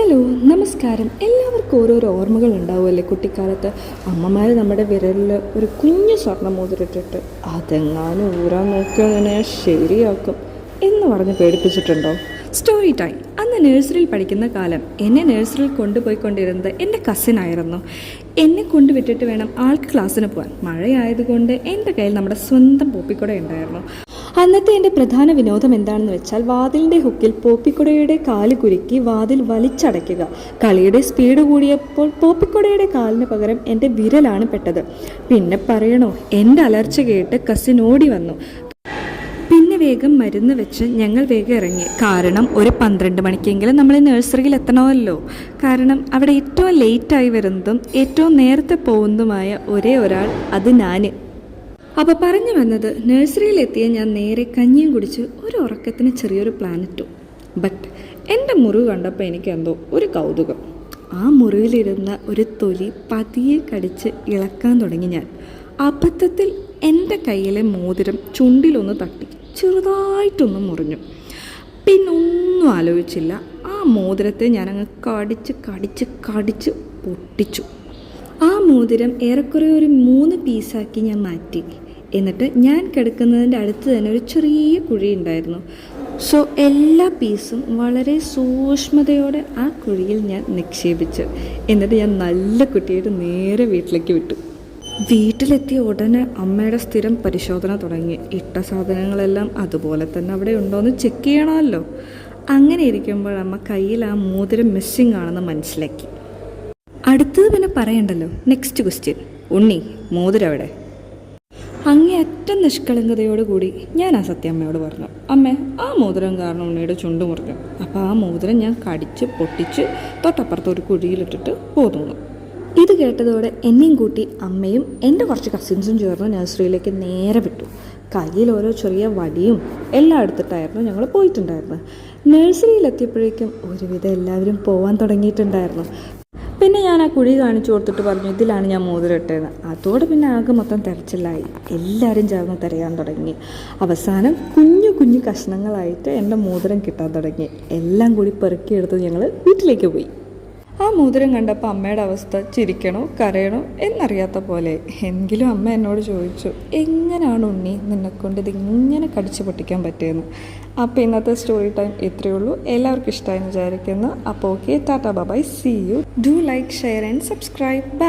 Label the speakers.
Speaker 1: Hello, നമസ്കാരം. എല്ലാവർക്കും ഓരോരോ ഓർമ്മകൾ ഉണ്ടാവുമല്ലേ കുട്ടിക്കാലത്ത്. അമ്മമാർ നമ്മുടെ വിരലിൽ ഒരു കുഞ്ഞു സ്വർണ്ണ മോതിരിട്ടിട്ട് അതെങ്ങാനും ഊരാൻ നോക്കിയതിനെ ശരിയാക്കും എന്ന് പറഞ്ഞ് പേടിപ്പിച്ചിട്ടുണ്ടോ? Story time. അന്ന് നഴ്സറിയിൽ പഠിക്കുന്ന കാലം എന്നെ നഴ്സറിയിൽ കൊണ്ടുപോയിക്കൊണ്ടിരുന്നത് എൻ്റെ കസിനായിരുന്നു. എന്നെ കൊണ്ടുവിട്ടിട്ട് വേണം ആൾക്ക് ക്ലാസ്സിന് പോകാൻ. മഴയായതുകൊണ്ട് എൻ്റെ കയ്യിൽ നമ്മുടെ സ്വന്തം പോപ്പിക്കുട ഉണ്ടായിരുന്നു. അന്നത്തെ എൻ്റെ പ്രധാന വിനോദം എന്താണെന്ന് വെച്ചാൽ വാതിലിൻ്റെ ഹുക്കിൽ പോപ്പിക്കുടയുടെ കാല് കുരുക്കി വാതിൽ വലിച്ചടയ്ക്കുക. കളിയുടെ സ്പീഡ് കൂടിയപ്പോൾ പോപ്പിക്കുടയുടെ കാലിന് പകരം എൻ്റെ വിരലാണ് പെട്ടത്. പിന്നെ പറയണോ, എൻ്റെ അലർച്ച കേട്ട് കസിൻ ഓടി വന്നു. പിന്നെ വേഗം മരുന്ന് വെച്ച് ഞങ്ങൾ വേഗം ഇറങ്ങി. കാരണം ഒരു 12 മണിക്കെങ്കിലും നമ്മൾ നഴ്സറിയിൽ എത്തണമല്ലോ. കാരണം അവിടെ ഏറ്റവും ലേറ്റായി വരുന്നതും ഏറ്റവും നേരത്തെ പോകുന്നതുമായ ഒരേ ഒരാൾ അത് ഞാൻ. അപ്പോൾ പറഞ്ഞു വന്നത്, നഴ്സറിയിലെത്തിയ ഞാൻ നേരെ കഞ്ഞിയും കുടിച്ച് ഒരു ഉറക്കത്തിന് ചെറിയൊരു പ്ലാൻ ഇട്ടു. ബട്ട് എൻ്റെ മുറിവ് കണ്ടപ്പോൾ എനിക്കെന്തോ ഒരു കൗതുകം. ആ മുറിവിലിരുന്ന ഒരു തൊലി പതിയെ കടിച്ച് ഇളക്കാൻ തുടങ്ങി ഞാൻ. അബദ്ധത്തിൽ എൻ്റെ കയ്യിലെ മോതിരം ചുണ്ടിലൊന്ന് തട്ടി ചെറുതായിട്ടൊന്ന് മുറിഞ്ഞു. പിന്നൊന്നും ആലോചിച്ചില്ല, ആ മോതിരത്തെ ഞാനങ്ങ് കടിച്ച് പൊട്ടിച്ചു. ആ മോതിരം ഏറെക്കുറെ ഒരു 3 പീസാക്കി ഞാൻ മാറ്റി. എന്നിട്ട് ഞാൻ കിടക്കുന്നതിൻ്റെ അടുത്ത് തന്നെ ഒരു ചെറിയ കുഴി ഉണ്ടായിരുന്നു. സോ എല്ലാ പീസും വളരെ സൂക്ഷ്മതയോടെ ആ കുഴിയിൽ ഞാൻ നിക്ഷേപിച്ചു. എന്നിട്ട് ഞാൻ നല്ല കുട്ടിയായിട്ട് നേരെ വീട്ടിലേക്ക് വിട്ടു. വീട്ടിലെത്തിയ ഉടനെ അമ്മയുടെ സ്ഥിരം പരിശോധന തുടങ്ങി. ഇട്ട സാധനങ്ങളെല്ലാം അതുപോലെ തന്നെ അവിടെ ഉണ്ടോയെന്ന് ചെക്ക് ചെയ്യണമല്ലോ. അങ്ങനെ ഇരിക്കുമ്പോൾ അമ്മ കയ്യിൽ ആ മോതിരം മിസ്സിങ് ആണെന്ന് മനസ്സിലാക്കി. അടുത്തത് പിന്നെ പറയണ്ടല്ലോ. നെക്സ്റ്റ് ക്വസ്റ്റ്യൻ, ഉണ്ണി മോതിരം എവിടെ? അങ്ങേയറ്റം നിഷ്കളങ്കതയോടുകൂടി ഞാൻ ആ സത്യമ്മയോട് പറഞ്ഞു, അമ്മേ, ആ മോതിരം കാരണം ഉണ്ണിയുടെ ചുണ്ട് മുറിഞ്ഞു. അപ്പോൾ ആ മോതിരം ഞാൻ കടിച്ച് പൊട്ടിച്ച് തൊട്ടപ്പുറത്ത് ഒരു കുഴിയിലിട്ടിട്ട് പോന്നു. ഇത് കേട്ടതോടെ എന്നെയും കൂട്ടി അമ്മയും എൻ്റെ കുറച്ച് കസിൻസും ചേർന്ന് നഴ്സറിയിലേക്ക് നേരെ വിട്ടു. കയ്യിൽ ഓരോ ചെറിയ വടിയും എല്ലാം എടുത്തിട്ടായിരുന്നു ഞങ്ങൾ പോയിട്ടുണ്ടായിരുന്നത്. നഴ്സറിയിലെത്തിയപ്പോഴേക്കും ഒരുവിധം എല്ലാവരും പോകാൻ തുടങ്ങിയിട്ടുണ്ടായിരുന്നു. പിന്നെ ഞാൻ ആ കുഴി കാണിച്ചു കൊടുത്തിട്ട് പറഞ്ഞു, ഇതിലാണ് ഞാൻ മോതിരം ഇട്ടതെന്ന്. അതോടെ പിന്നെ ആകെ മൊത്തം തെരച്ചിലായി. എല്ലാവരും ചേർന്ന് തിരയാൻ തുടങ്ങി. അവസാനം കുഞ്ഞു കഷ്ണങ്ങളായിട്ട് എൻ്റെ മോതിരം കിട്ടാൻ തുടങ്ങി. എല്ലാം കൂടി പെറുക്കിയെടുത്ത് ഞങ്ങൾ വീട്ടിലേക്ക് പോയി. ആ മോതിരം കണ്ടപ്പോൾ അമ്മയുടെ അവസ്ഥ ചിരിക്കണോ കരയണോ എന്നറിയാത്ത പോലെ. എങ്കിലും അമ്മ എന്നോട് ചോദിച്ചു, എങ്ങനെയാണ് ഉണ്ണി നിന്നെക്കൊണ്ട് ഇതിങ്ങനെ കടിച്ചു പൊട്ടിക്കാൻ പറ്റിയെന്ന്. അപ്പോൾ ഇന്നത്തെ സ്റ്റോറി ടൈം ഇത്രയേ ഉള്ളൂ. എല്ലാവർക്കും ഇഷ്ടമായി വിചാരിക്കുന്നു. അപ്പോൾ okay, tata bye, see you. Do like, share and subscribe. By.